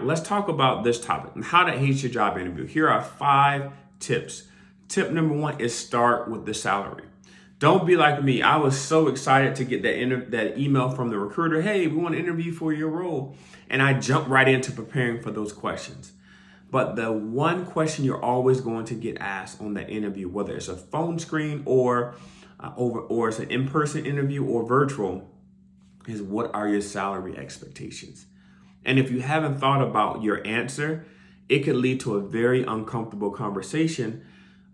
let's talk about this topic, how to ace your job interview. Here are 5 tips. Tip number 1 is start with the salary. Don't be like me. I was so excited to get that email from the recruiter. Hey, we want to interview for your role. And I jumped right into preparing for those questions. But the one question you're always going to get asked on that interview, whether it's a phone screen or it's an in-person interview or virtual, is what are your salary expectations? And if you haven't thought about your answer, it could lead to a very uncomfortable conversation.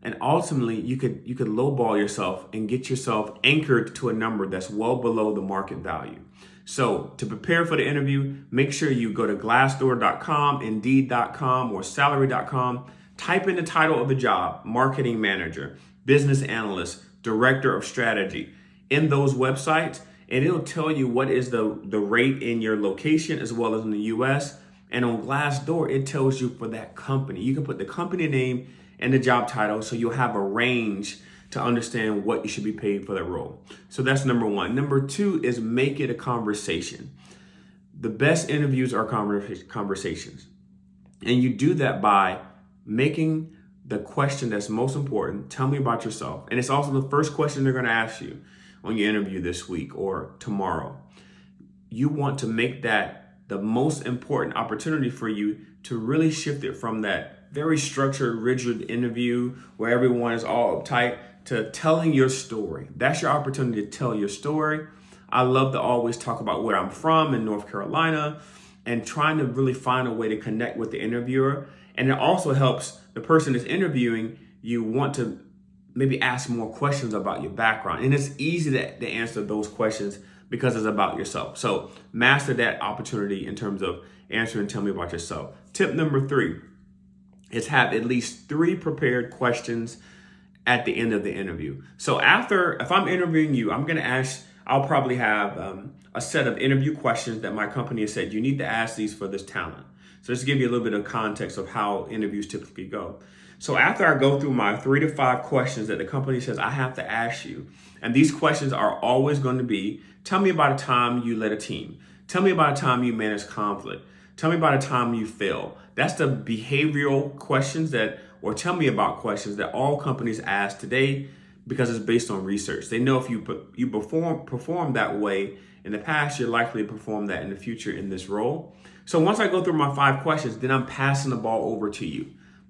And ultimately, you could lowball yourself and get yourself anchored to a number that's well below the market value. So to prepare for the interview, make sure you go to Glassdoor.com, Indeed.com, or Salary.com. Type in the title of the job: marketing manager, business analyst, director of strategy, in those websites, and it'll tell you what is the rate in your location as well as in the US. And on Glassdoor, it tells you for that company. You can put the company name and the job title, so you'll have a range to understand what you should be paid for that role. So that's number 1. Number 2 is make it a conversation. The best interviews are conversations. And you do that by making the question that's most important, tell me about yourself. And it's also the first question they're going to ask you on your interview this week or tomorrow. You want to make that the most important opportunity for you to really shift it from that very structured, rigid interview where everyone is all uptight to telling your story. That's your opportunity to tell your story. I love to always talk about where I'm from in North Carolina and trying to really find a way to connect with the interviewer. And it also helps the person that's interviewing you want to maybe ask more questions about your background. And it's easy to answer those questions because it's about yourself. So master that opportunity in terms of answering, tell me about yourself. Tip number 3 is have at least 3 prepared questions at the end of the interview. So if I'm interviewing you, I'll probably have a set of interview questions that my company has said, you need to ask these for this talent. So just to give you a little bit of context of how interviews typically go. So after I go through my 3 to 5 questions that the company says I have to ask you, and these questions are always going to be, tell me about a time you led a team. Tell me about a time you managed conflict. Tell me about a time you failed. That's the behavioral questions or tell me about questions that all companies ask today because it's based on research. They know if you perform that way in the past, you're likely to perform that in the future in this role. So once I go through my 5 questions, then I'm passing the ball over to you.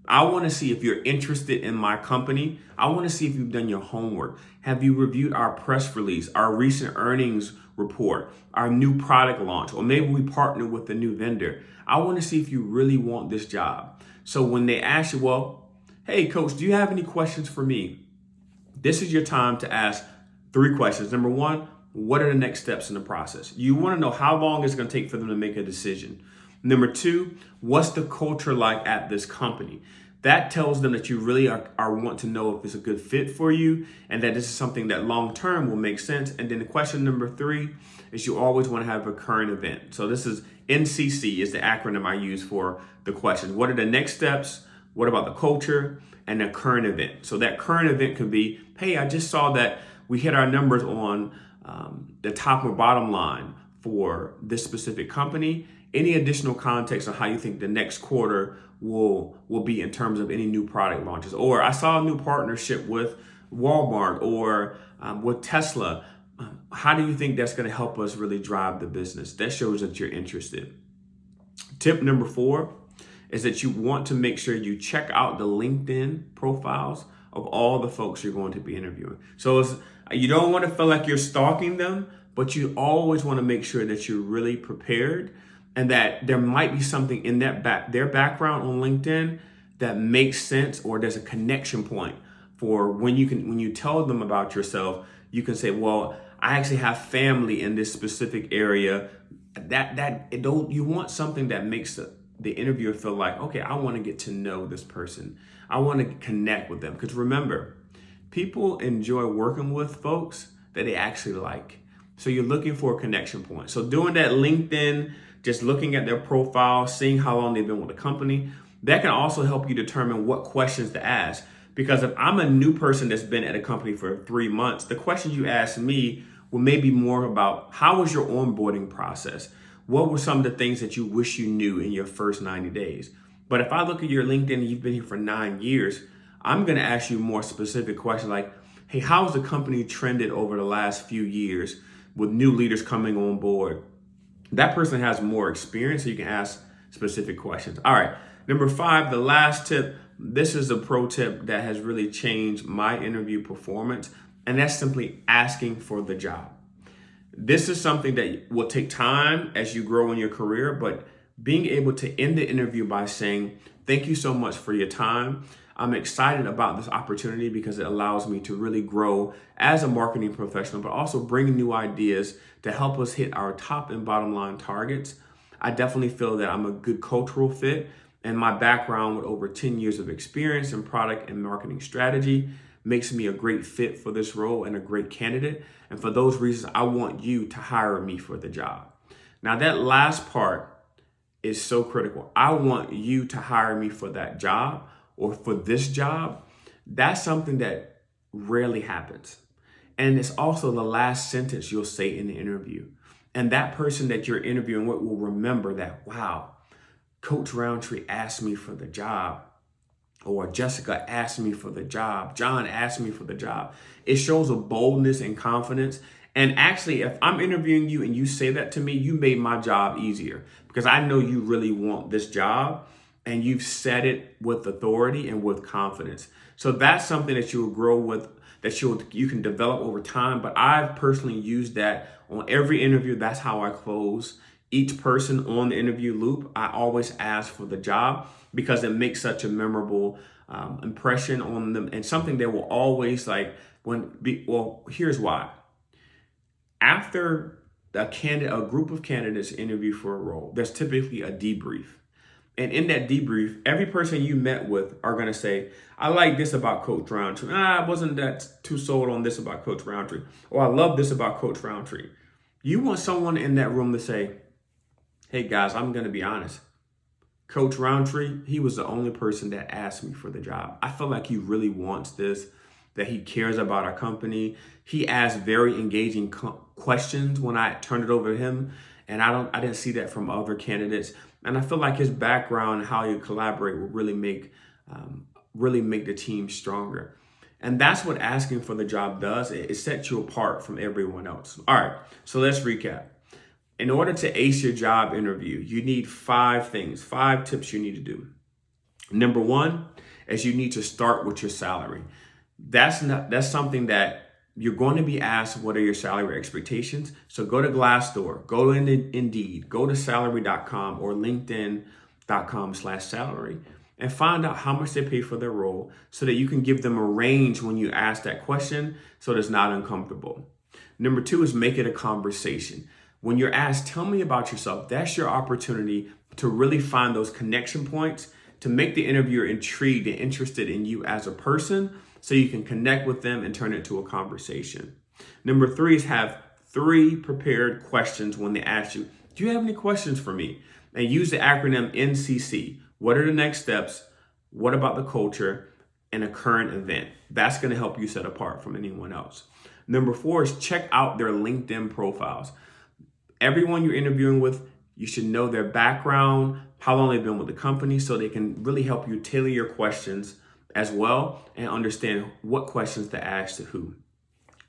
I want to see if you're interested in my company. I want to see if you've done your homework. Have you reviewed our press release, our recent earnings report, our new product launch, or maybe we partnered with a new vendor? I want to see if you really want this job. So when they ask you, well, hey, coach, do you have any questions for me? This is your time to ask 3 questions. Number 1, what are the next steps in the process? You want to know how long it's going to take for them to make a decision. Number 2, what's the culture like at this company? That tells them that you really are want to know if it's a good fit for you and that this is something that long term will make sense. And then the question number 3 is you always want to have a current event. So this is N.C.C. is the acronym I use for the question. What are the next steps? What about the culture and the current event? So that current event could be, hey, I just saw that we hit our numbers on the top or bottom line for this specific company. Any additional context on how you think the next quarter will be in terms of any new product launches? Or I saw a new partnership with Walmart or with Tesla. How do you think that's going to help us really drive the business? That shows that you're interested. Tip number 4 is that you want to make sure you check out the LinkedIn profiles of all the folks you're going to be interviewing. So you don't want to feel like you're stalking them, but you always want to make sure that you're really prepared and that there might be something in their background on LinkedIn that makes sense, or there's a connection point for when you tell them about yourself, you can say, well, I actually have family in this specific area. You want something that makes the interviewer feel like, okay, I want to get to know this person. I want to connect with them. Because remember, people enjoy working with folks that they actually like. So you're looking for a connection point. So doing that LinkedIn, just looking at their profile, seeing how long they've been with the company, that can also help you determine what questions to ask. Because if I'm a new person that's been at a company for 3 months, the questions you ask me will maybe more about how was your onboarding process? What were some of the things that you wish you knew in your first 90 days? But if I look at your LinkedIn and you've been here for 9 years, I'm going to ask you more specific questions like, hey, how's the company trended over the last few years with new leaders coming on board? That person has more experience, so you can ask specific questions. All right, number 5, the last tip. This is a pro tip that has really changed my interview performance, and that's simply asking for the job. This is something that will take time as you grow in your career, but being able to end the interview by saying, thank you so much for your time. I'm excited about this opportunity because it allows me to really grow as a marketing professional, but also bring new ideas to help us hit our top and bottom line targets. I definitely feel that I'm a good cultural fit, and my background with over 10 years of experience in product and marketing strategy makes me a great fit for this role and a great candidate. And for those reasons, I want you to hire me for the job. Now, that last part is so critical. I want you to hire me for that job or for this job. That's something that rarely happens. And it's also the last sentence you'll say in the interview. And that person that you're interviewing with will remember that, wow, Coach Roundtree asked me for the job, or Jessica asked me for the job, John asked me for the job. It shows a boldness and confidence. And actually, if I'm interviewing you and you say that to me, you made my job easier because I know you really want this job and you've said it with authority and with confidence. So that's something that you will grow with, that you can develop over time. But I've personally used that on every interview. That's how I close each person on the interview loop. I always ask for the job because it makes such a memorable impression on them, and something they will always like well, here's why. After a group of candidates interview for a role, there's typically a debrief. And in that debrief, every person you met with are going to say, I like this about Coach Roundtree. I wasn't that too sold on this about Coach Roundtree. Or I love this about Coach Roundtree. You want someone in that room to say, hey guys, I'm going to be honest. Coach Roundtree, he was the only person that asked me for the job. I feel like he really wants this, that he cares about our company. He asked very engaging questions when I turned it over to him, and I didn't see that from other candidates. And I feel like his background and how you collaborate will really make the team stronger. And that's what asking for the job does. It sets you apart from everyone else. All right, so let's recap. In order to ace your job interview, you need 5 tips you need to do. Number 1 is you need to start with your salary. That's something that you're going to be asked, what are your salary expectations? So go to Glassdoor, go to Indeed, go to salary.com or linkedin.com/salary and find out how much they pay for their role so that you can give them a range when you ask that question so that it's not uncomfortable. Number 2 is make it a conversation. When you're asked, tell me about yourself, that's your opportunity to really find those connection points to make the interviewer intrigued and interested in you as a person so you can connect with them and turn it into a conversation. Number 3 is have 3 prepared questions when they ask you, do you have any questions for me? And use the acronym N.C.C. What are the next steps? What about the culture? And a current event. That's going to help you set apart from anyone else. Number 4 is check out their LinkedIn profiles. Everyone you're interviewing with, you should know their background, how long they've been with the company, so they can really help you tailor your questions as well and understand what questions to ask to who.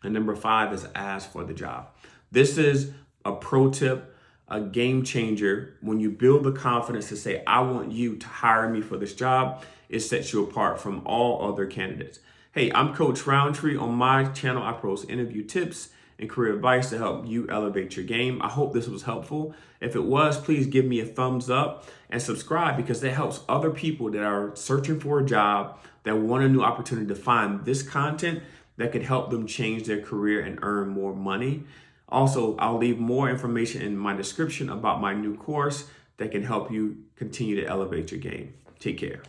And number 5 is ask for the job. This is a pro tip, a game changer. When you build the confidence to say, I want you to hire me for this job, it sets you apart from all other candidates. Hey, I'm Coach Roundtree. On my channel, I post interview tips and career advice to help you elevate your game. I hope this was helpful. If it was, please give me a thumbs up and subscribe because that helps other people that are searching for a job, that want a new opportunity to find this content that could help them change their career and earn more money. Also, I'll leave more information in my description about my new course that can help you continue to elevate your game. Take care.